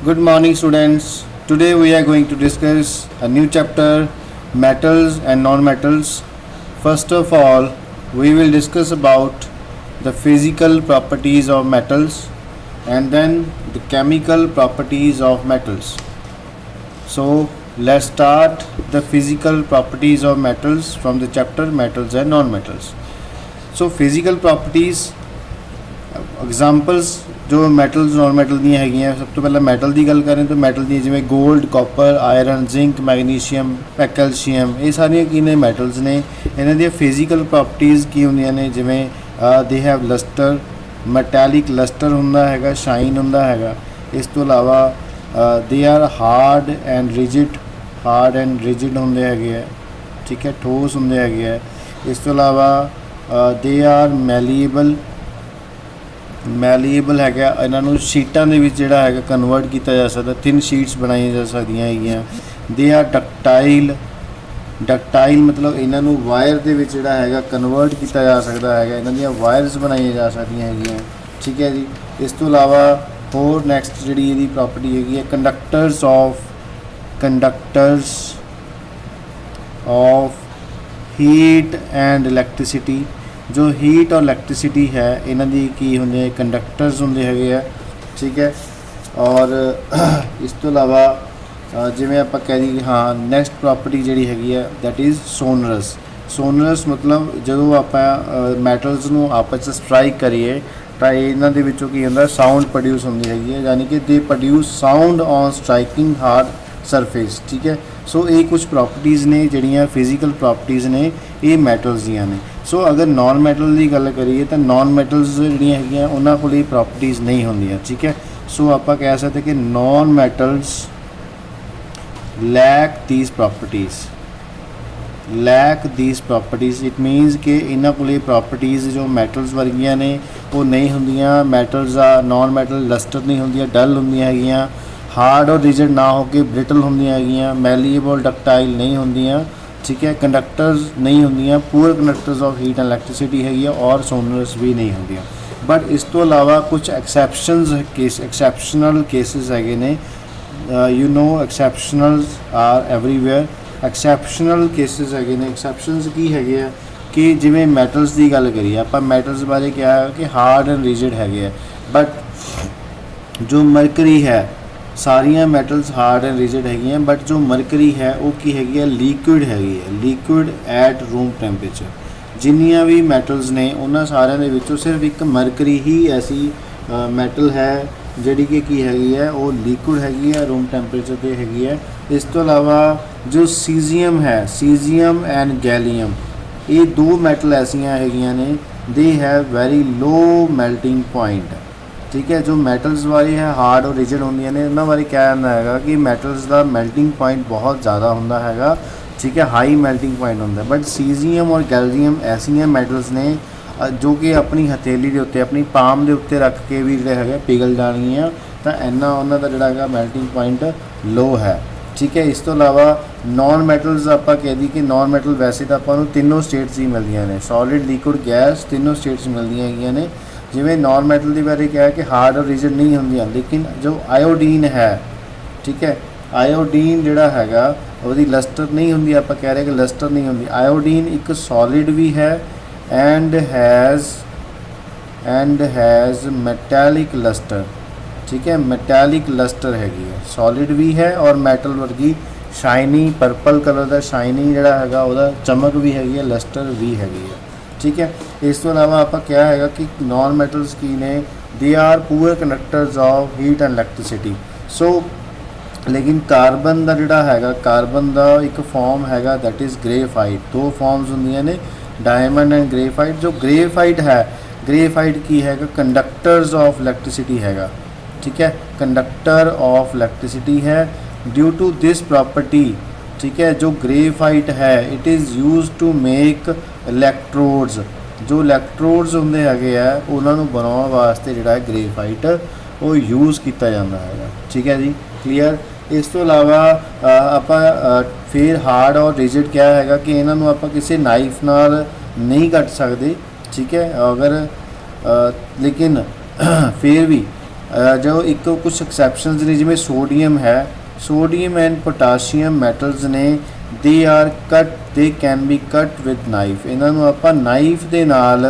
Good morning, students. Today we are going to discuss a new chapter, metals and non-metals. First of all, we will discuss about the physical properties of metals and then the chemical properties of metals. So, let's start the physical properties of metals from the chapter metals and non-metals. So, physical properties examples जो metals non metal दी है। सब तो पहले metal की गल करें तो metal दी जिमें gold, copper, iron, zinc, magnesium, calcium, ये सारिया की ने मैटल्स ने। इन्हां दी फिजिकल प्रॉपर्टीज़ की होंदियां ने जिमें they have lustre, metallic lustre हुंदा हैगा, शाइन हुंदा हैगा। इस तो अलावा they are hard and rigid होंदे हैगे, ठीक है, ठोस होंदे हैगे। इस तो अलावा दे आर ਮੈਲੀਏਬਲ ਹੈਗਾ। ਇਹਨਾਂ ਨੂੰ ਸ਼ੀਟਾਂ ਦੇ ਵਿੱਚ ਜਿਹੜਾ ਹੈਗਾ ਕਨਵਰਟ ਕੀਤਾ ਜਾ ਸਕਦਾ, 3 ਸ਼ੀਟਸ ਬਣਾਈਆਂ ਜਾ ਸਕਦੀਆਂ ਹੈਗੀਆਂ। ਦੇ ਆਰ ਡਕਟਾਈਲ ਮਤਲਬ ਇਹਨਾਂ ਨੂੰ ਵਾਇਰ ਦੇ ਵਿੱਚ ਜਿਹੜਾ ਹੈਗਾ ਕਨਵਰਟ ਕੀਤਾ ਜਾ ਸਕਦਾ ਹੈਗਾ, ਇਹਨਾਂ ਦੀਆਂ ਵਾਇਰਸ ਬਣਾਈਆਂ ਜਾ ਸਕਦੀਆਂ ਹੈਗੀਆਂ, ਠੀਕ ਹੈ ਜੀ। ਇਸ ਤੋਂ ਇਲਾਵਾ ਹੋਰ ਨੈਕਸਟ ਜਿਹੜੀ ਇਹਦੀ ਪ੍ਰੋਪਰਟੀ ਹੈਗੀ ਹੈ ਕੰਡਕਟਰਸ ਆਫ ਹੀਟ ਐਂਡ ਇਲੈਕਟ੍ਰਿਸਿਟੀ। जो हीट और इलैक्ट्रिसिटी है इन्हां दी की होंदे कंडक्टर्स होंदे हैगे आ, ठीक है। और इस तो अलावा जिवें आपां कह दईए हाँ नैक्सट प्रॉपर्टी जिहड़ी हैगी है दैट इज़ सोनरस मतलब जदों आपां मैटल्स नूं आपस च स्ट्राइक करिए ਤਾਂ ਇਹਨਾਂ ਦੇ ਵਿੱਚੋਂ ਕੀ ਹੁੰਦਾ ਸਾਊਂਡ ਪ੍ਰੋਡਿਊਸ ਹੁੰਦੀ ਹੈਗੀ ਹੈ, ਯਾਨੀ ਕਿ ਦੇ produce sound on striking hard surface, ਠੀਕ ਹੈ। ਸੋ ਇਹ ਕੁਝ ਪ੍ਰੋਪਰਟੀਜ਼ ਨੇ ਜਿਹੜੀਆਂ ਫਿਜ਼ੀਕਲ ਪ੍ਰੋਪਰਟੀਜ਼ ਨੇ ਇਹ ਮੈਟਲਸ ਦੀਆਂ ਨੇ। ਸੋ ਅਗਰ ਨॉन ਮੈਟਲ ਦੀ ਗੱਲ ਕਰੀਏ ਤਾਂ ਨॉन ਮੈਟਲਸ ਜਿਹੜੀਆਂ ਹੈਗੀਆਂ ਉਹਨਾਂ ਕੋਲ ਇਹ ਪ੍ਰੋਪਰਟੀਜ਼ ਨਹੀਂ ਹੁੰਦੀਆਂ, ਠੀਕ ਹੈ। ਸੋ ਆਪਾਂ ਕਹਿ ਸਕਦੇ ਕਿ non metals lack these properties it means कि इन्हों को प्रॉपर्टीज़ जो मैटल्स वर्गियां ने वो नहीं होंदियां। मैटल्स नॉन मैटल लस्टर नहीं होंदियां, डल होंदियां हैगियां, हार्ड और रिजिड ना होकर ब्रिटल होंदियां हैगियां, मैलीएबल डक्टाइल नहीं होंदियां, ठीक है। कंडक्टर्स नहीं होंदियां, poor conductors of heat and electricity हैगी और सोनरस भी नहीं होंदियां। बट इस तो अलावा कुछ एक्सैप्शनल केसिस हैगे ने, you know exceptionals are everywhere. Exceptional cases है ने, एक्सैप्शनस की है कि जिमें मैटल्स की गल करिए आप मैटल्स बारे क्या है कि हार्ड एंड रिजिड है, बट जो मरकरी है सारिया मैटल्स हार्ड एंड रिजिड है, बट जो मरकरी है वो की है liquid liquid at room temperature. जिन्नियां भी मैटल्स ने उन्होंने सारे के सिर्फ एक मरकरी ही ऐसी मैटल है ਜਿਹੜੀ कि हैगी है वो लिक्विड हैगी है रूम टैंपरेचर पर हैगी है। इस तो अलावा जो सीजीएम है, सीजीएम एंड गैलीयम, ये दो मैटल ऐसियां हैगियां ने they have very low melting point, ठीक है। जो मैटल्स वाली है हार्ड और रिजिड होंदियां ने उन्हां बारे क्या कहना हैगा कि मैटल्स का मेल्टिंग पॉइंट बहुत ज़्यादा होंदा हैगा, ठीक है, हाई मेल्टिंग पॉइंट होंदा। बट सीजीएम और गैलीयम ऐसियां मैटल्स ने जो कि अपनी हथेली के उत्ते अपनी पाम के उत्ते रख के भी जो है पिघल जानियां, तो इन्ना उन्होंने जोड़ा है मेल्टिंग पॉइंट लो है, ठीक है। इस तो अलावा नॉन मैटल्स आप कह दी कि नॉन मैटल वैसे तो आपको तीनों स्टेट्स ही मिलदियां ने, सॉलिड लिक्विड गैस तीनों स्टेट्स मिलदियां हैगियां ने। जिवें नॉन मैटल के बारे क्या है कि हार्ड और रिजिड नहीं होंदियां, लेकिन जो आयोडीन है, ठीक है, आयोडीन जिहड़ा हैगा उसदी लस्टर नहीं होंदी, आप कह रहे कि लस्टर नहीं होंदी। आयोडीन एक सॉलिड भी है एंड हैज़ मेटैलिक लस्टर, ठीक है, मेटैलिक लस्टर हैगी है, सॉलिड भी है और मैटल वर्गी शाइनी पर्पल कलर का शाइनी जिहड़ा हैगा उहदा चमक भी हैगी है, लस्टर भी हैगी है, ठीक है। इस तो अलावा आप क्या हैगा कि नॉन मैटल्स की ने they are poor conductors of heat and electricity. So लेकिन कार्बन का जिहड़ा हैगा कार्बन का एक फॉर्म हैगा दैट इज़ ग्रेफाइट। दो फॉर्म्स होंदियां ने, डायमंड एंड ग्रेफाइट। जो ग्रेफाइट है, ग्रेफाइट की है कंडक्टर्स ऑफ इलैक्ट्रिसिटी हैगा, ठीक है, कंडक्टर ऑफ इलैक्ट्रिसिटी है। ड्यू टू दिस प्रॉपर्टी, ठीक है, जो ग्रेफाइट है it is use to make electrodes. जो इलैक्ट्रोड्स होंदे हैगे आ उन्होंने बनाने वास्ते जिहड़ा है ग्रेफाइट वो यूज़ किया जाता है, ठीक है जी, क्लीयर। इस तो अलावा आप फिर हार्ड और रिजिड क्या हैगा कि इन्हों आप किसी नाइफ नाल नहीं कट सकते, ठीक है। अगर लेकिन फिर भी जो एक कुछ एक्सैप्शनस ने जिमें सोडियम है, सोडियम एंड पोटाशियम मैटल्स ने they are cut, they can be cut with knife, इन्हों आपां नाइफ दे नाल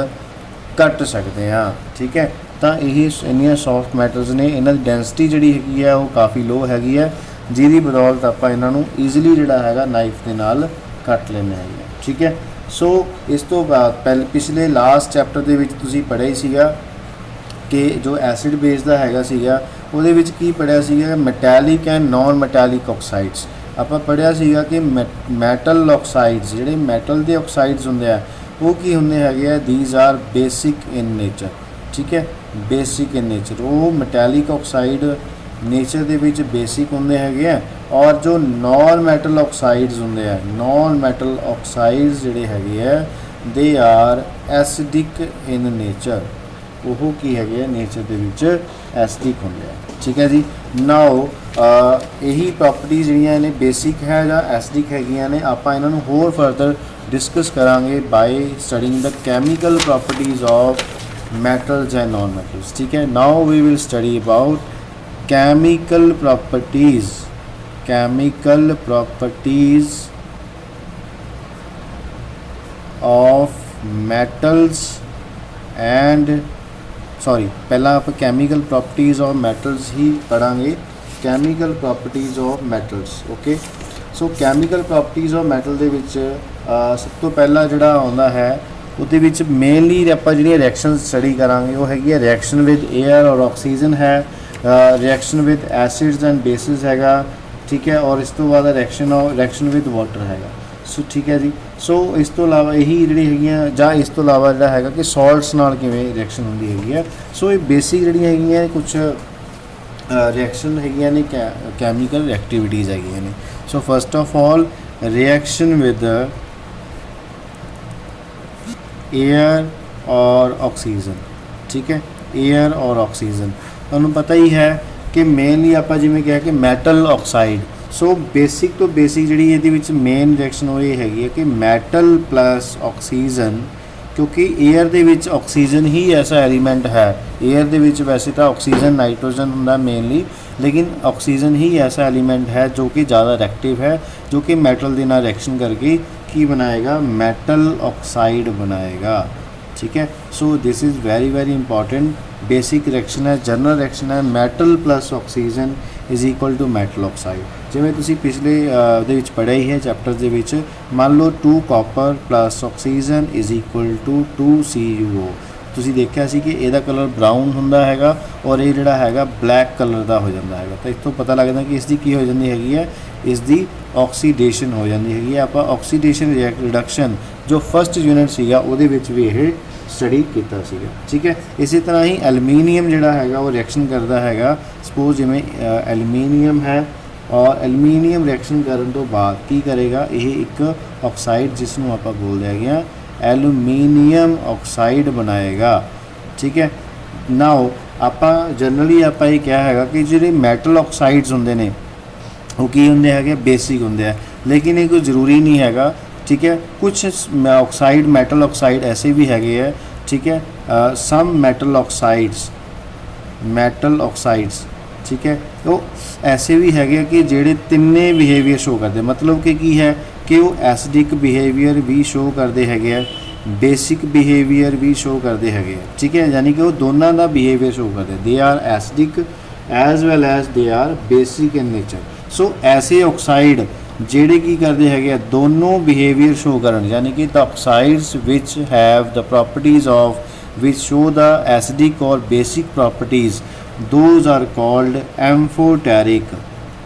कट सकते हैं, ठीक है। तो यही इन्नियां सॉफ्ट मैटल्स ने, इन्हां दी डेंसिटी जिहड़ी हैगी है वो काफ़ी लो हैगी है, जिहदी बदौलत आपां इन्हां नूं ईजिली जिहड़ा हैगा नाइफ दे नाल कट लैंदे हैगे, ठीक है। सो इस तो बाद पिछले लास्ट चैप्टर दे विच तुसीं पढ़िया ही सीगा कि जो एसिड बेस का हैगा सीगा ਉਹਦੇ ਵਿੱਚ ਕੀ ਪੜਿਆ ਸੀਗਾ, ਮੈਟੈਲਿਕ ਐਂਡ ਨੌਨ ਮੈਟੈਲਿਕ ਆਕਸਾਈਡਸ। ਆਪਾਂ ਪੜਿਆ ਸੀਗਾ ਕਿ ਮੈਟਲ ਆਕਸਾਈਡਸ, ਜਿਹੜੇ ਮੈਟਲ ਦੇ ਆਕਸਾਈਡਸ ਹੁੰਦੇ ਆ ਉਹ ਕੀ ਹੁੰਦੇ ਹੈਗੇ ਆ, these are basic in nature, ਠੀਕ ਹੈ, ਬੇਸਿਕ ਇਨ ਨੇਚਰ। ਉਹ ਮੈਟੈਲਿਕ ਆਕਸਾਈਡ ਨੇਚਰ ਦੇ ਵਿੱਚ ਬੇਸਿਕ ਹੁੰਦੇ ਹੈਗੇ ਆ, ਔਰ ਜੋ ਨੌਨ ਮੈਟਲ ਆਕਸਾਈਡਸ ਹੁੰਦੇ ਆ, ਨੌਨ ਮੈਟਲ ਆਕਸਾਈਡਸ ਜਿਹੜੇ ਹੈਗੇ ਆ they are acidic in nature, ਉਹ ਕੀ ਹੈਗੇ ਆ ਨੇਚਰ ਦੇ ਵਿੱਚ ਐਸਿਡਿਕ ਹੁੰਦੇ ਆ, ਠੀਕ ਹੈ ਜੀ। ਨਾਓ ਇਹੀ ਪ੍ਰੋਪਰਟੀਜ਼ ਜਿਹੜੀਆਂ ਨੇ ਬੇਸਿਕ ਹੈ ਜਾਂ ਐਸਿਡਿਕ ਹੈਗੀਆਂ ਨੇ, ਆਪਾਂ ਇਹਨਾਂ ਨੂੰ ਹੋਰ ਫਰਦਰ ਡਿਸਕਸ ਕਰਾਂਗੇ by studying the chemical properties of metals and non-metals, ठीक है। now we will study about chemical properties of metals and पहला आप chemical properties of metals he पढ़ांगे, chemical properties of metals, okay। so chemical properties of metal ਦੇ ਵਿੱਚ सब तो पहला ਜਿਹੜਾ ਆਉਂਦਾ ਹੈ ਉਹਦੇ ਵਿੱਚ ਮੇਨਲੀ ਆਪਾਂ ਜਿਹੜੀਆਂ ਰਿਐਕਸ਼ਨਸ ਸਟੱਡੀ ਕਰਾਂਗੇ ਉਹ ਹੈਗੀ ਹੈ ਰਿਐਕਸ਼ਨ ਵਿਦ 에ਅਰ ਔਰ ਆਕਸੀਜਨ ਹੈ, reaction with acids and basis ਹੈਗਾ, ਠੀਕ ਹੈ, ਔਰ ਇਸ ਤੋਂ ਬਾਅਦ ਰਿਐਕਸ਼ਨ ਵਿਦ ਵਾਟਰ ਹੈਗਾ। ਸੋ ਠੀਕ ਹੈ ਜੀ। ਸੋ ਇਸ ਤੋਂ ਇਲਾਵਾ ਇਹੀ ਜਿਹੜੀ ਹੈਗੀਆਂ, ਜਾਂ ਇਸ ਤੋਂ ਇਲਾਵਾ ਜਿਹੜਾ ਹੈਗਾ ਕਿ ਸੌਲਟਸ ਨਾਲ ਕਿਵੇਂ ਰਿਐਕਸ਼ਨ ਹੁੰਦੀ ਹੈਗੀ ਹੈ। ਸੋ ਇਹ ਬੇਸਿਕ ਜਿਹੜੀਆਂ ਹੈਗੀਆਂ ਕੁਛ ਰਿਐਕਸ਼ਨ ਹੈਗੀਆਂ ਨੇ, ਕੈਮੀਕਲ ਐਕਟੀਵਿਟੀਜ਼ ਹੈਗੀਆਂ ਨੇ। So first of all reaction with air और ऑक्सीजन, ठीक है, एयर और ऑक्सीजन ਤੁਹਾਨੂੰ ਪਤਾ ਹੀ ਹੈ ਕਿ ਮੇਨਲੀ ਆਪਾਂ ਜਿਵੇਂ ਕਿਹਾ ਕਿ ਮੈਟਲ ਆਕਸਾਈਡ। ਸੋ ਬੇਸਿਕ ਤੋਂ ਬੇਸਿਕ ਜਿਹੜੀ ਇਹਦੇ ਵਿੱਚ ਮੇਨ ਰਿਐਕਸ਼ਨ ਉਹ ਇਹ ਹੈਗੀ ਹੈ ਕਿ ਮੈਟਲ ਪਲੱਸ ਆਕਸੀਜਨ, ਕਿਉਂਕਿ 에ਅਰ ਦੇ ਵਿੱਚ ਆਕਸੀਜਨ ਹੀ ਐਸਾ ਐਲੀਮੈਂਟ ਹੈ, 에ਅਰ ਦੇ ਵਿੱਚ ਵੈਸੇ ਤਾਂ ਆਕਸੀਜਨ ਨਾਈਟ੍ਰੋਜਨ ਹੁੰਦਾ ਮੇਨਲੀ, लेकिन ऑक्सीजन ही ऐसा एलिमेंट है जो कि ज़्यादा रिएक्टिव है, जो कि मेटल के नाल रिएक्शन करके की बनाएगा, मेटल ऑक्साइड बनाएगा, ठीक है। So this is very very important. Basic reaction है, जनरल रिएक्शन है, metal plus oxygen is equal to metal oxide. जिवें तुसीं पिछले दे विच पढ़िया ही है चैप्टर दे विच, मान लो 2 copper plus oxygen is equal to 2 CuO। ਤੁਸੀਂ ਦੇਖਿਆ ਸੀ ਕਿ ਇਹਦਾ ਕਲਰ ਬਰਾਊਨ ਹੁੰਦਾ ਹੈਗਾ ਔਰ ਇਹ ਜਿਹੜਾ ਹੈਗਾ ਬਲੈਕ ਕਲਰ ਦਾ ਹੋ ਜਾਂਦਾ ਹੈਗਾ। ਤਾਂ ਇਸ ਤੋਂ ਪਤਾ ਲੱਗਦਾ ਕਿ ਇਸ ਦੀ ਕੀ ਹੋ ਜਾਂਦੀ ਹੈਗੀ ਹੈ, ਇਸ ਦੀ ਆਕਸੀਡੇਸ਼ਨ ਹੋ ਜਾਂਦੀ ਹੈਗੀ ਹੈ। ਆਪਾਂ ਆਕਸੀਡੇਸ਼ਨ ਰਿਡਕਸ਼ਨ ਜੋ ਫਸਟ ਯੂਨਿਟ ਸੀਗਾ ਉਹਦੇ ਵਿੱਚ ਵੀ ਇਹ ਸਟੱਡੀ ਕੀਤਾ ਸੀਗਾ, ਠੀਕ ਹੈ। ਇਸੇ ਤਰ੍ਹਾਂ ਹੀ ਐਲੂਮੀਨੀਅਮ ਜਿਹੜਾ ਹੈਗਾ ਉਹ ਰਿਐਕਸ਼ਨ ਕਰਦਾ ਹੈਗਾ। ਸਪੋਜ਼ ਜਿਵੇਂ ਐਲੂਮੀਨੀਅਮ ਹੈ ਔਰ ਐਲੂਮੀਨੀਅਮ ਰਿਐਕਸ਼ਨ ਕਰਨ ਤੋਂ ਬਾਅਦ ਕੀ ਕਰੇਗਾ, ਇਹ ਇੱਕ ਆਕਸਾਈਡ ਜਿਸ ਨੂੰ ਆਪਾਂ ਬੋਲਦੇ ਹੈਗੇ ਆ ਐਲੂਮੀਨੀਅਮ ਆਕਸਾਈਡ ਬਣਾਏਗਾ, ਠੀਕ ਹੈ। ਨਾਓ ਆਪਾਂ ਜਨਰਲੀ ਆਪਾਂ ਇਹ ਕਿਹਾ ਹੈਗਾ ਕਿ ਜਿਹੜੇ ਮੈਟਲ ਆਕਸਾਈਡਸ ਹੁੰਦੇ ਨੇ ਉਹ ਕੀ ਹੁੰਦੇ ਹੈਗੇ, ਬੇਸਿਕ ਹੁੰਦੇ ਆ, ਲੇਕਿਨ ਇਹ ਕੋਈ ਜ਼ਰੂਰੀ ਨਹੀਂ ਹੈਗਾ, ठीक है। कुछ ऑक्साइड मेटल ऑक्साइड ऐसे भी हैगे है, ठीक है। सम मेटल ऑक्साइड्स ठीक है, तो ऐसे भी हैगे कि जेड़े तिन्ने बिहेवियर शो करते, मतलब कि है कि वो एसिडिक बिहेवियर भी शो करते हैगे, बेसिक बिहेवियर भी शो करते हैगे, ठीक है। यानी कि वो दोनों का बिहेवियर शो करते, they are acidic as well as they are basic in nature. So ऐसे ऑक्साइड ਜਿਹੜੇ ਕੀ ਕਰਦੇ ਹੈਗੇ ਆ, ਦੋਨੋਂ ਬਿਹੇਵੀਅਰ ਸ਼ੋ ਕਰਨ, ਯਾਨੀ ਕਿ ਦ ਆਕਸਾਈਡਸ ਵਿਚ have the properties of which show the acidic ਔਰ basic properties, those are called amphoteric,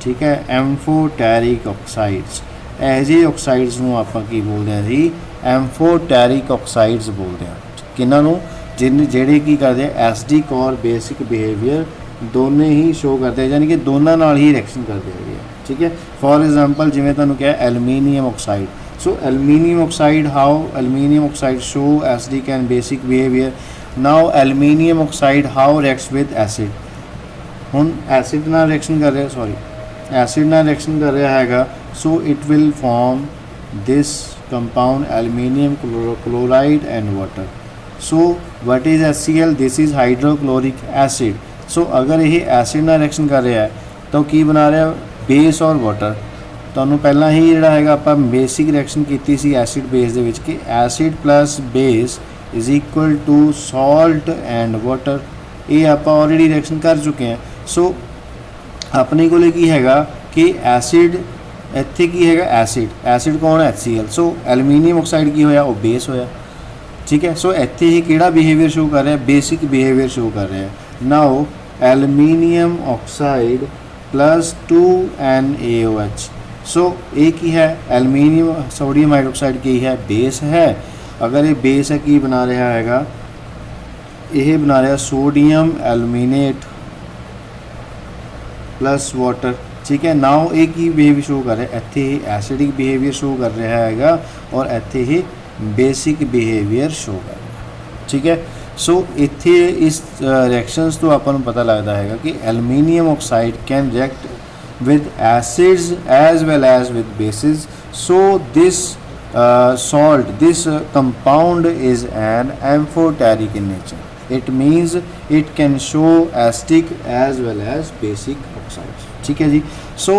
ਠੀਕ ਹੈ, ਐਮਫੋਟੈਰਿਕ ਆਕਸਾਈਡਸ। ਇਹੋ ਜਿਹੇ ਆਕਸਾਈਡਸ ਨੂੰ ਆਪਾਂ ਕੀ ਬੋਲਦੇ ਹਾਂ ਜੀ, ਐਮਫੋਟੈਰਿਕ ਆਕਸਾਈਡਸ ਬੋਲਦੇ ਹਾਂ। ਕਿਹਨਾਂ ਨੂੰ, ਜਿਹੜੇ ਕੀ ਕਰਦੇ ਆ ਐਸਿਡਿਕ ਔਰ ਬੇਸਿਕ ਬਿਹੇਵੀਅਰ ਦੋਨੇ ਹੀ ਸ਼ੋ ਕਰਦੇ, ਯਾਨੀ ਕਿ ਦੋਨਾਂ ਨਾਲ ਹੀ ਰਿਐਕਸ਼ਨ ਕਰਦੇ ਹੈਗੇ ਆ, ठीक है। फॉर एग्जाम्पल जिमें तुहानूं क्या aluminium oxide, so aluminium oxide how aluminium oxide show acidic and basic behaviour. Now aluminium oxide how reacts with acid, हुण एसिड नाल रिएक्शन कर रहा, एसिड नाल रिएक्शन कर रहा हैगा, so it will form this compound aluminium chloride and water. So what is HCl, this is hydrochloric acid. So अगर ये एसिड नाल रिएक्शन कर रहा है तो की बना रहा बेस और वाटर। ਤੁਹਾਨੂੰ ਪਹਿਲਾਂ ਹੀ ਜਿਹੜਾ ਹੈਗਾ ਆਪਾਂ ਬੇਸਿਕ ਰਿਐਕਸ਼ਨ ਕੀਤੀ ਸੀ ਐਸਿਡ ਬੇਸ ਦੇ ਵਿੱਚ ਕਿ acid plus base is equal to salt and water. ਇਹ ਆਪਾਂ ਆਲਰੇਡੀ ਰਿਐਕਸ਼ਨ ਕਰ ਚੁੱਕੇ ਹਾਂ। ਸੋ ਆਪਣੇ ਕੋਲੇ ਕੀ ਹੈਗਾ ਕਿ ਐਸਿਡ ਇੱਥੇ ਕੀ ਹੈਗਾ ਐਸਿਡ ਕੌਣ ਹੈ HCl। ਸੋ ਐਲੂਮੀਨੀਅਮ ਆਕਸਾਈਡ ਕੀ ਹੋਇਆ ਉਹ ਬੇਸ ਹੋਇਆ। ठीक है। सो इत्थे ही किहड़ा बिहेवियर शो कर रहा है बेसिक बिहेवियर शो कर रहा है। Now aluminium oxide plus 2NaOH। So ये की है एलुमीनियम सोडियम हाइड्रोक्साइड की है बेस है। अगर ये बेस है की बना रहा हैगा यह बना रहा सोडियम एलुमिनेट प्लस वाटर। ठीक है। नाउ ये की बिहेवियर शो कर रहा है इत्थे ही एसिडिक बिहेवियर शो कर रहा हैगा और इत्थे ही बेसिक बिहेवियर शो कर। ठीक है। सो इत्थे इस रिएक्शंस तो अपन पता लगता है कि aluminium oxide can react with acids as well as with bases. So this salt this compound is an amphoteric in nature. It means it can show acidic as well as basic oxides। ठीक है जी। सो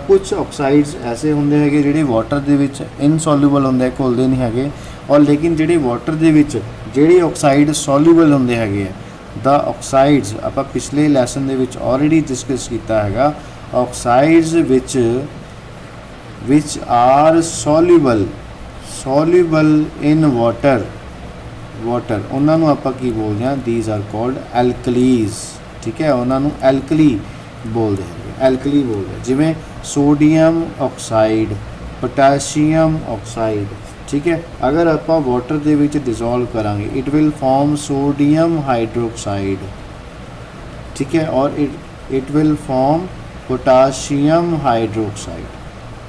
कुछ oxides ऐसे होंगे है ਜਿਹੜੇ water ਦੇ ਵਿੱਚ ਇਨਸੋਲੂਬਲ ਹੁੰਦੇ ਘੁਲਦੇ ਨਹੀਂ ਹੈਗੇ ਔਰ ਲੇਕਿਨ ਜਿਹੜੇ ਵਾਟਰ ਦੇ ਵਿੱਚ ਜਿਹੜੇ ਆਕਸਾਈਡ ਸੋਲੂਬਲ ਹੁੰਦੇ ਹੈਗੇ ਦਾ ਆਕਸਾਈਡਸ ਆਪਾਂ ਪਿਛਲੇ ਲੈਸਨ ਦੇ ਵਿੱਚ ਆਲਰੇਡੀ ਡਿਸਕਸ ਕੀਤਾ ਹੈਗਾ। ਆਕਸਾਈਡਸ which are soluble in water ਉਹਨਾਂ ਨੂੰ ਆਪਾਂ ਕੀ ਬੋਲਦੇ ਹਾਂ these are called alkalis। ठीक है। ਉਹਨਾਂ ਨੂੰ alkali ਬੋਲਦੇ ਹੈਗੇ alkali ਬੋਲਦੇ ਜਿਵੇਂ ਸੋਡੀਅਮ ਆਕਸਾਈਡ पोटाशियम ऑक्साइड। ठीक है। अगर आप वाटर दे विच डिजोल्व करांगे it will form sodium hydroxide. ठीक है। और it will form potassium hydroxide.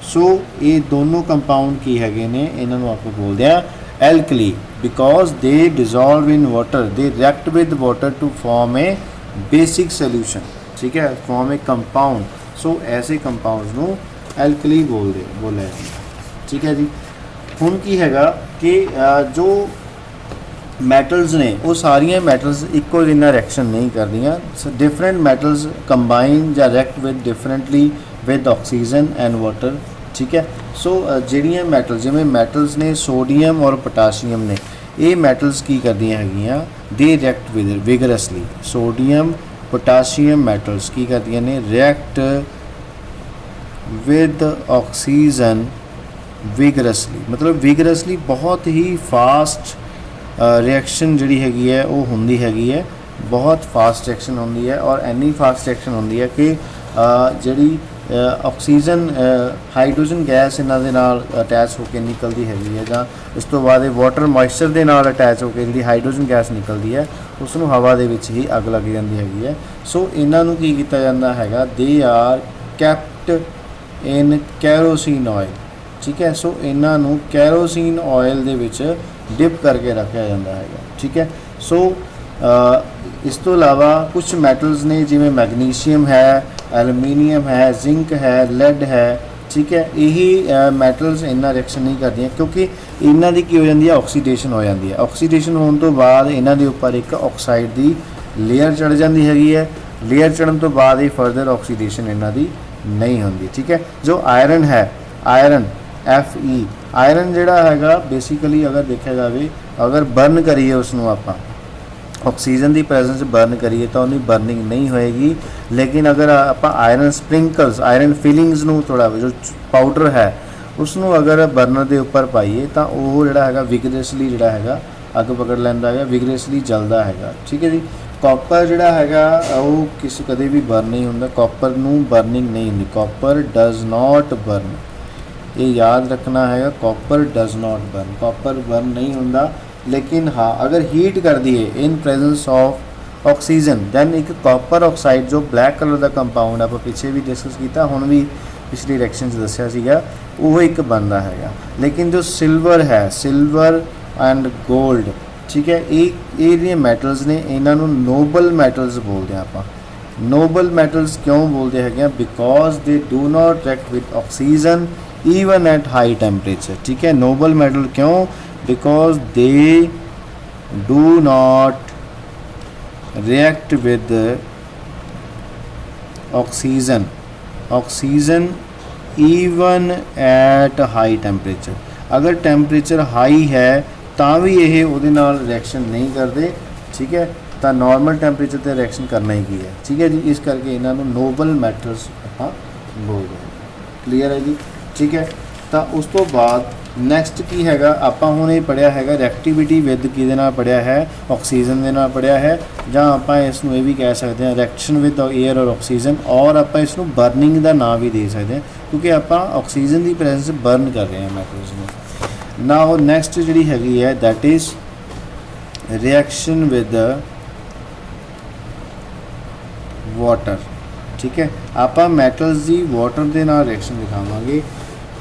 So ये दोनों कंपाउंड की हैगे ने इन्होंने आप बोलते हैं alkali because they dissolve in water they react with water to form a basic solution. ठीक है। फॉर्म ए कंपाउंड। सो ऐसे कंपाउंड्स नू एल्कली बोले। ठीक है जी। ਹੁਣ ਕੀ ਹੈਗਾ कि जो ਮੈਟਲਸ ਨੇ ਉਹ ਸਾਰੀਆਂ ਮੈਟਲਸ ਇੱਕੋ ਜਿਹਾ ਰਿਐਕਸ਼ਨ ਨਹੀਂ ਕਰਦੀਆਂ। ਡਿਫਰੈਂਟ ਮੈਟਲਸ ਕੰਬਾਈਨ ਜਾਂ react with differently with oxygen and water. ਠੀਕ ਹੈ। ਸੋ ਜਿਹੜੀਆਂ ਮੈਟਲ ਜਿਵੇਂ ਮੈਟਲਸ ਨੇ ਸੋਡੀਅਮ ਔਰ ਪੋਟਾਸ਼ੀਅਮ ਨੇ ਇਹ ਮੈਟਲਸ ਕੀ ਕਰਦੀਆਂ ਹੈਗੀਆਂ they react with vigorously. Sodium potassium metals ਕੀ ਕਰਦੀਆਂ ਨੇ ਰਿਐਕਟ विद ऑक्सीजन विगरसली। मतलब विगरसली बहुत ही फास्ट रिएक्शन जी हैगी है वो होंदी हैगी है बहुत फास्ट रिएक्शन होंदी है और इन्नी फास्ट रिएक्शन होंदी है कि जी ऑक्सीजन हाइड्रोजन गैस इन्हां दे नाल अटैच होकर निकलती हैगी है जां इस तो बाद वाटर मॉइस्चर दे नाल अटैच होकर जी हाइड्रोजन गैस निकलती है उसनूं हवा दे विच ही अग लग जाती हैगी है। सो इन्हां नूं की कीता जांदा हैगा they are kept in kerosene oil. ठीक है। सो इन्हां नूं कैरोसिन ऑयल दे विच डिप करके रखा जाता है। ठीक है। सो इस तो इलावा कुछ मैटल्स ने जिमें मैगनीशियम है एलुमीनीयम है जिंक है लेड है। ठीक है। यही मैटल्स इन्ना रिएक्शन नहीं करती क्योंकि इन्हां दी की हो जाती है ऑक्सीडेशन हो जाती है। ऑक्सीडेशन होने तो बाद इन्हां दे उपर एक ऑक्साइड की लेयर चढ़ जाती हैगी है। लेयर चढ़न तो बाद ही फर्दर ऑक्सीडेशन इन्हां दी नहीं होंदी। ठीक है। जो आयरन है आयरन Fe आयरन जिहड़ा हैगा बेसिकली अगर देखा जाए अगर बर्न करिए उसनूं आपां ऑक्सीजन की प्रेजेंस बर्न करिए तो उन्हें बर्निंग नहीं होएगी। लेकिन अगर आप आयरन स्प्रिंकल्स आयरन फिलिंग्स नूं थोड़ा जो पाउडर है उसनूं अगर बर्नर के उपर पाइए तो वो जिहड़ा हैगा विगरसली जिहड़ा हैगा अग पकड़ लैंदा है विगरसली जलदा हैगा। ठीक है जी। कॉपर जिहड़ा हैगा वो किसी कदे भी बर्न नहीं होंदा कॉपर नूं बर्निंग नहीं होंदी कॉपर डज नॉट बर्न। ये याद रखना है copper does not burn copper burn नहीं होंदा। लेकिन हाँ अगर हीट कर दिए in presence of oxygen then एक कॉपर ऑक्साइड जो ब्लैक कलर का कंपाउंड आप पीछे भी डिस्कस किया हुण भी पिछली रिएक्शन दस्या सीगा वो एक बनता है। लेकिन जो सिल्वर है सिल्वर एंड गोल्ड ठीक है ये मैटल्स ने इन्हां नूं नोबल मैटल्स बोलते हैं। आप नोबल मैटल्स क्यों बोलते हैं because they do not react with oxygen even at high temperature. ठीक है। नोबल मेटल क्यों because they do not react with oxygen oxygen even at high temperature. अगर टैंपरेचर हाई है ਤਾਂ ਵੀ ਇਹ ਉਹਦੇ ਨਾਲ ਰਿਐਕਸ਼ਨ ਨਹੀਂ ਕਰਦੇ, ਠੀਕ ਹੈ। ਤਾਂ ਨੋਰਮਲ ਟੈਂਪਰੇਚਰ 'ਤੇ ਰਿਐਕਸ਼ਨ ਕਰਨਾ ਹੀ ਕੀ ਹੈ, ਠੀਕ ਹੈ ਜੀ। ਇਸ ਕਰਕੇ ਇਹਨਾਂ ਨੂੰ ਨੋਬਲ ਮੈਟਲਸ ਆਪਾਂ ਬੋਲਦੇ ਹਾਂ। ਕਲੀਅਰ ਹੈ ਜੀ, ਠੀਕ ਹੈ। ਤਾਂ ਉਸ ਤੋਂ ਬਾਅਦ ਨੈਕਸਟ ਕੀ ਹੈਗਾ, ਆਪਾਂ ਹੁਣ ਇਹ ਪੜ੍ਹਿਆ ਹੈਗਾ ਰਿਐਕਟੀਵਿਟੀ ਵਿਦ ਕਿਹਦੇ ਨਾਲ ਪੜ੍ਹਿਆ ਹੈ, ਆਕਸੀਜਨ ਦੇ ਨਾਲ ਪੜ੍ਹਿਆ ਹੈ, ਜਾਂ ਆਪਾਂ ਇਸ ਨੂੰ ਇਹ ਵੀ ਕਹਿ ਸਕਦੇ ਹਾਂ ਰਿਐਕਸ਼ਨ ਵਿਦ ਏਅਰ ਔਰ ਆਕਸੀਜਨ, ਔਰ ਆਪਾਂ ਇਸ ਨੂੰ ਬਰਨਿੰਗ ਦਾ ਨਾਮ ਵੀ ਦੇ ਸਕਦੇ ਹਾਂ ਕਿਉਂਕਿ ਆਪਾਂ ਆਕਸੀਜਨ ਦੀ ਪ੍ਰੈਜ਼ੈਂਸ ਬਰਨ ਕਰ ਰਹੇ ਹਾਂ ਮੈਟਲਸ ਨੂੰ। ਨਾਓ ਨੈਕਸਟ ਜਿਹੜੀ ਹੈਗੀ ਹੈ that is reaction with water, ਠੀਕ ਹੈ। ਆਪਾਂ ਮੈਟਲਸ ਦੀ ਵਾਟਰ ਦੇ ਨਾਲ ਰਿਐਕਸ਼ਨ ਦਿਖਾਵਾਂਗੇ।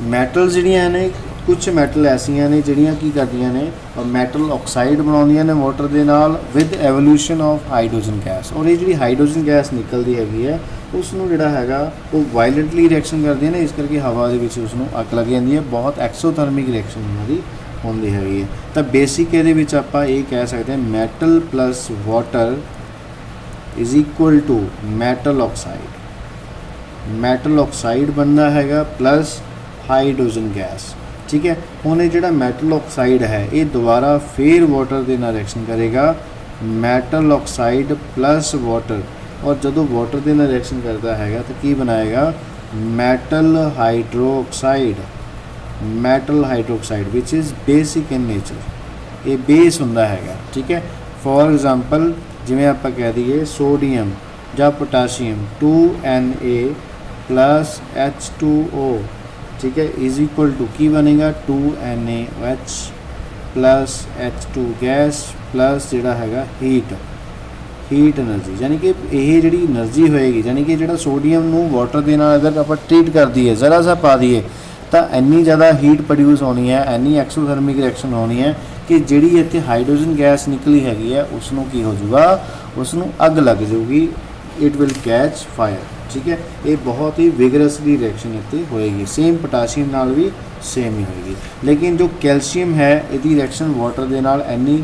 ਮੈਟਲਸ ਜਿਹੜੀਆਂ ਨੇ, ਕੁਛ ਮੈਟਲ ਐਸੀਆਂ ਨੇ ਜਿਹੜੀਆਂ ਕੀ ਕਰਦੀਆਂ ਨੇ, ਮੈਟਲ ਆਕਸਾਈਡ ਬਣਾਉਂਦੀਆਂ ਨੇ ਵਾਟਰ ਦੇ ਨਾਲ with evolution of hydrogen gas, ਔਰ ਇਹ ਜਿਹੜੀ ਹਾਈਡਰੋਜਨ ਗੈਸ ਨਿਕਲਦੀ ਹੈਗੀ ਹੈ ਉਸ ਨੂੰ ਜਿਹੜਾ ਹੈਗਾ ਉਹ ਵਾਇਲੈਂਟਲੀ ਰਿਐਕਸ਼ਨ ਕਰਦੀਆਂ ਨੇ, ਇਸ ਕਰਕੇ ਹਵਾ ਦੇ ਵਿੱਚ ਉਸ ਨੂੰ ਅੱਗ ਲੱਗ ਜਾਂਦੀ ਹੈ। ਬਹੁਤ ਐਕਸੋਥਰਮਿਕ ਰਿਐਕਸ਼ਨ ਉਹਨਾਂ ਦੀ ਹੁੰਦੀ ਹੈਗੀ ਹੈ। ਤਾਂ ਬੇਸਿਕ ਇਹਦੇ ਵਿੱਚ ਆਪਾਂ ਇਹ ਕਹਿ ਸਕਦੇ ਹਾਂ metal plus water is equal to metal oxide. Metal oxide ਬਣਦਾ ਹੈਗਾ ਪਲੱਸ ਹਾਈਡਰੋਜਨ ਗੈਸ, ਠੀਕ ਹੈ। ਹੁਣ ਇਹ ਜਿਹੜਾ ਮੈਟਲ ਆਕਸਾਈਡ ਹੈ ਇਹ ਦੁਬਾਰਾ ਫੇਰ ਵਾਟਰ ਦੇ ਨਾਲ ਰਿਐਕਸ਼ਨ ਕਰੇਗਾ, ਮੈਟਲ ਆਕਸਾਈਡ ਪਲੱਸ ਵਾਟਰ, ਔਰ ਜਦੋਂ ਵਾਟਰ ਦੇ ਨਾਲ ਰਿਐਕਸ਼ਨ ਕਰਦਾ ਹੈਗਾ ਤਾਂ ਕੀ ਬਣਾਏਗਾ metal hydroxide. Metal hydroxide which is basic in nature, ਇਹ ਬੇਸ ਹੁੰਦਾ ਹੈਗਾ, ਠੀਕ ਹੈ। ਫੋਰ ਐਗਜ਼ਾਮਪਲ ਜਿਵੇਂ ਆਪਾਂ ਕਹਿ ਦਈਏ ਸੋਡੀਅਮ ਜਾਂ ਪੋਟਾਸ਼ੀਅਮ 2Na ਪਲੱਸ H2O, ठीक है, इज इक्वल टू की बनेगा 2NaOH plus H2 gas plus जोड़ा है हीट एनर्जी, यानी कि यह जी एनर्जी होएगी, यानी कि जो सोडियम नू वाटर के नाल अगर आप ट्रीट कर दिए ज़रा सा पा दिए तो इन्नी ज़्यादा हीट प्रोड्यूस होनी है, इन्नी एक्सोथर्मिक रिएक्शन होनी है कि जी इत्थे हाइड्रोजन गैस निकली हैगी है उसनों की हो जाऊगा, उसनों अग लग जाऊगी, इट विल कैच फायर, ठीक है। ये बहुत ही विगरसली रिएक्शन इतने होएगी। सेम पोटाशियम नाल भी सेम ही होएगी, लेकिन जो कैल्शियम है इसकी रिएक्शन वाटर के नाल इन्नी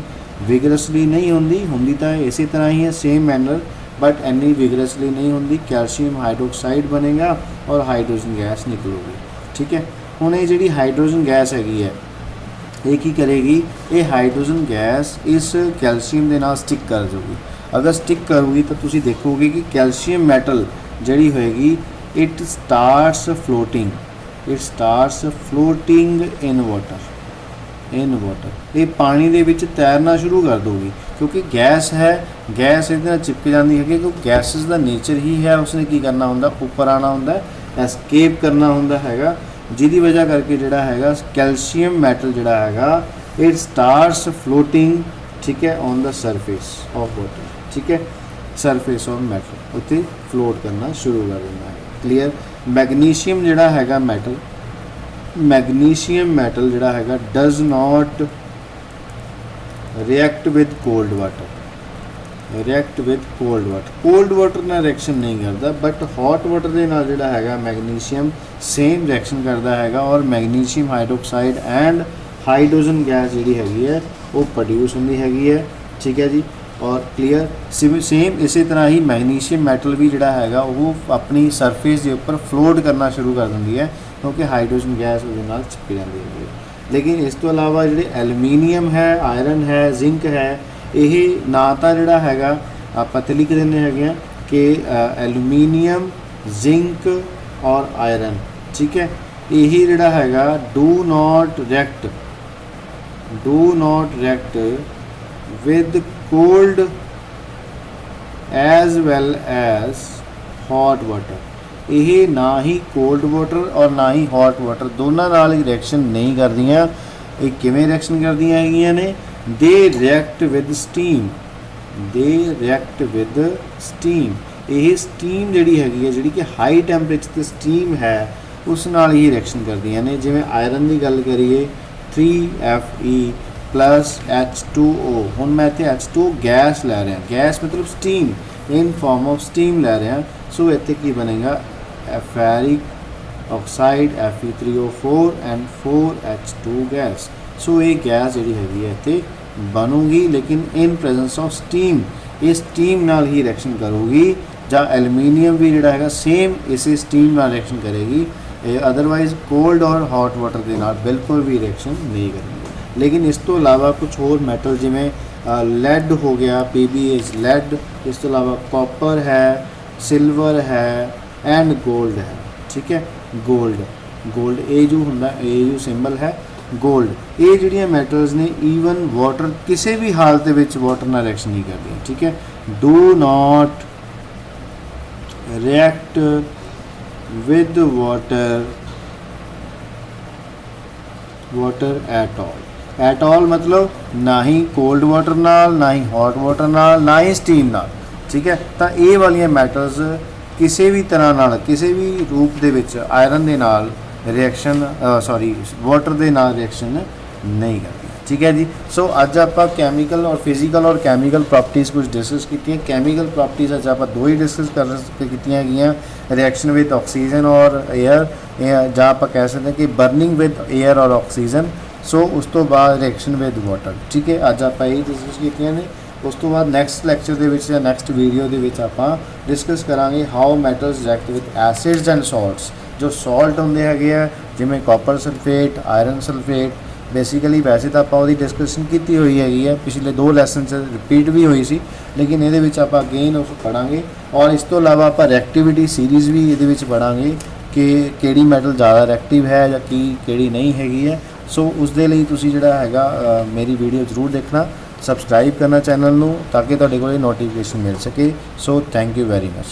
विगरसली नहीं होंदी तो इसी तरह ही है सेम मैनर, बट इन्नी विगरसली नहीं होंदी। कैल्शियम हाइड्रोक्साइड बनेगा और हाइड्रोजन गैस निकलेगी, ठीक है। हुण ये जिहड़ी हाइड्रोजन गैस हैगी है ये की करेगी, ये हाइड्रोजन गैस इस कैल्शियम के नाल स्टिक कर जाऊगी। अगर स्टिक करूगी तो तुसीं देखोगे कि कैल्शियम मैटल ਜਿਹੜੀ ਹੋਏਗੀ it starts floating in water, ये पानी ਦੇ ਵਿੱਚ तैरना शुरू कर दोगी क्योंकि गैस है, गैस ਇਹਦੇ ਨਾਲ चिपक जाती है क्योंकि गैसेस ਦਾ नेचर ही है उसने की करना ਹੁੰਦਾ ऊपर आना ਹੁੰਦਾ, एस्केप करना ਹੁੰਦਾ हैगा, जिहदी वजह करके ਜਿਹੜਾ हैगा कैल्शियम मैटल ਜਿਹੜਾ हैगा इट स्टार्ट्स फ्लोटिंग, ठीक है, on the surface of water, ठीक है, सरफेस ऑफ मैटल उत्ते फ्लोट करना शुरू कर देना है। क्लीयर। मैगनीशियम जिहड़ा हैगा मैटल, मैगनीशियम मैटल जिहड़ा हैगा does not react with cold water, cold water नाल रिएक्शन नहीं करता, बट हॉट वाटर के नाल जिहड़ा हैगा मैगनीशियम सेम रिएक्शन करता हैगा और magnesium hydroxide and hydrogen gas जिहड़ी हैगी है वो प्रोड्यूस होंदी हैगी है, ठीक है जी। और क्लीयर। सेम इसी तरह ही मैगनीशियम मैटल भी जिहड़ा हैगा वो अपनी सरफेस के उपर फ्लोट करना शुरू कर देंदी है क्योंकि हाइड्रोजन गैस उसदे नाल चिपक जाती है। लेकिन इस तो अलावा जिहड़े एलूमीनीयम है, आयरन है, जिंक है, यही ना तो जिहड़ा हैगा आपां ते लिख दिंदे हैगे कि एलूमीनीयम, जिंक और आयरन, ठीक है, यही जिहड़ा हैगा do not react with cold as well as hot water. ये ना ही कोल्ड वाटर और ना ही हॉट वाटर दोनों नाल रिएक्शन नहीं करदियां। ये किवें रिएक्शन करदियां हैगियां ने, दे रिएक्ट विद स्टीम, ये स्टीम जिहड़ी हैगी है जिहड़ी कि हाई टैंपरेचर ते स्टीम है उस नाल ही रिएक्शन करदियां ने। जिवें आयरन की गल करिए 3Fe प्लस H2O, हुण मैं इत्थे H2O गैस लै रहा, गैस मतलब steam, in form of steam लै रहा, सो इत्थे की बनेगा ferric oxide Fe3O4 and 4H2 gas. So ये गैस जिहड़ी हैगी है इत्थे बनूगी, लेकिन इन प्रेजेंस ऑफ स्टीम, ये स्टीम नाल ही रिएक्शन करूगी ਜਾਂ ਐਲੂਮੀਨੀਅਮ ਵੀ ਜਿਹੜਾ ਹੈਗਾ ਸੇਮ ਇਸੇ ਸਟੀਮ ਨਾਲ ਰਿਐਕਸ਼ਨ ਕਰੇਗੀ, ਅਦਰਵਾਈਜ਼ ਕੋਲਡ ਔਰ ਹੌਟ ਵਾਟਰ ਦੇ ਨਾਲ ਬਿਲਕੁਲ ਵੀ ਰਿਐਕਸ਼ਨ ਨਹੀਂ ਕਰੇਗੀ। ਲੇਕਿਨ ਇਸ ਤੋਂ ਇਲਾਵਾ ਕੁਝ ਹੋਰ ਮੈਟਲ ਜਿਵੇਂ ਲੈਡ ਹੋ ਗਿਆ, PbS ਲੈਡ, ਇਸ ਤੋਂ ਇਲਾਵਾ ਕਾਪਰ ਹੈ, ਸਿਲਵਰ ਹੈ ਐਂਡ 골ਡ ਹੈ। ਠੀਕ ਹੈ, 골ਡ ਇਹ ਜੋ ਹੁੰਦਾ, ਇਹ ਜੋ ਸਿੰਬਲ ਹੈ 골ਡ, ਇਹ ਜਿਹੜੀਆਂ ਮੈਟਲਸ ਨੇ ਈਵਨ ਵਾਟਰ ਕਿਸੇ ਵੀ ਹਾਲਤ ਦੇ ਵਿੱਚ ਵਾਟਰ ਨਾਲ ਰਿਐਕਸ਼ਨ ਨਹੀਂ ਕਰਦੀਆਂ। ਠੀਕ ਹੈ, do not react with water at all ਮਤਲਬ ਨਾ ਹੀ ਕੋਲਡ ਵਾਟਰ ਨਾਲ, ਨਾ ਹੀ ਹੌਟ ਵਾਟਰ ਨਾਲ, ਨਾ ਹੀ ਸਟੀਮ ਨਾਲ। ਠੀਕ ਹੈ, ਤਾਂ ਇਹ ਵਾਲੀਆਂ ਮੈਟਲਸ ਕਿਸੇ ਵੀ ਤਰ੍ਹਾਂ ਨਾਲ, ਕਿਸੇ ਵੀ ਰੂਪ ਦੇ ਵਿੱਚ ਆਇਰਨ ਦੇ ਨਾਲ ਰਿਐਕਸ਼ਨ ਵਾਟਰ ਦੇ ਨਾਲ ਰਿਐਕਸ਼ਨ ਨਹੀਂ ਕਰਦੀ। ਠੀਕ ਹੈ ਜੀ। ਸੋ ਅੱਜ ਆਪਾਂ ਕੈਮੀਕਲ ਔਰ ਫਿਜ਼ੀਕਲ ਔਰ ਕੈਮੀਕਲ ਪ੍ਰੋਪਰਟੀਜ਼ ਕੁਝ ਡਿਸਕਸ ਕੀਤੀਆਂ। ਕੈਮੀਕਲ ਪ੍ਰੋਪਰਟੀਜ਼ ਅੱਜ ਆਪਾਂ ਦੋ ਹੀ ਡਿਸਕਸ ਕੀਤੀਆਂ ਗਈਆਂ, ਰਿਐਕਸ਼ਨ ਵਿਦ ਆਕਸੀਜਨ ਔਰ 에ਅਰ, ਜਾਂ ਆਪਾਂ ਕਹਿ ਸਕਦੇ ਹਾਂ ਕਿ ਬਰਨਿੰਗ ਵਿਦ 에ਅਰ ਔਰ ਆਕਸੀਜਨ। ਸੋ ਉਸ ਤੋਂ ਬਾਅਦ ਰਿਐਕਸ਼ਨ ਵਿਦ ਵਾਟਰ। ਠੀਕ ਹੈ, ਅੱਜ ਆਪਾਂ ਇਹ ਡਿਸਕਸ ਕੀਤੀਆਂ ਨੇ। ਉਸ ਤੋਂ ਬਾਅਦ ਨੈਕਸਟ ਲੈਕਚਰ ਦੇ ਵਿੱਚ ਜਾਂ ਨੈਕਸਟ ਵੀਡੀਓ ਦੇ ਵਿੱਚ ਆਪਾਂ ਡਿਸਕਸ ਕਰਾਂਗੇ how metals react with acids and salts. ਜੋ ਸਾਲਟ ਹੁੰਦੇ ਹੈਗੇ ਆ ਜਿਵੇਂ copper sulphate, iron sulphate, basically ਵੈਸੇ ਤਾਂ ਆਪਾਂ ਉਹਦੀ ਡਿਸਕਸ਼ਨ ਕੀਤੀ ਹੋਈ ਹੈਗੀ ਹੈ, ਪਿਛਲੇ 2 ਲੈਸਨ 'ਚ ਰਿਪੀਟ ਵੀ ਹੋਈ ਸੀ, ਲੇਕਿਨ ਇਹਦੇ ਵਿੱਚ ਆਪਾਂ ਅਗੇਨ ਉਸ ਪੜਾਂਗੇ। ਔਰ ਇਸ ਤੋਂ ਇਲਾਵਾ ਆਪਾਂ ਰਿਐਕਟਿਵਿਟੀ ਸੀਰੀਜ਼ ਵੀ ਇਹਦੇ ਵਿੱਚ ਪੜਾਂਗੇ ਕਿ ਕਿਹੜੀ ਮੈਟਲ ਜ਼ਿਆਦਾ ਰਿਐਕਟਿਵ ਹੈ ਜਾਂ ਕਿਹੜੀ ਨਹੀਂ ਹੈਗੀ ਹੈ। ਸੋ ਉਸ ਦੇ ਲਈ ਤੁਸੀਂ ਜਿਹੜਾ ਹੈਗਾ ਮੇਰੀ ਵੀਡੀਓ ਜ਼ਰੂਰ ਦੇਖਣਾ, ਸਬਸਕ੍ਰਾਈਬ ਕਰਨਾ ਚੈਨਲ ਨੂੰ ਤਾਂ ਕਿ ਤੁਹਾਡੇ ਕੋਲ ਨੋਟੀਫਿਕੇਸ਼ਨ ਮਿਲ ਸਕੇ। So thank you very much.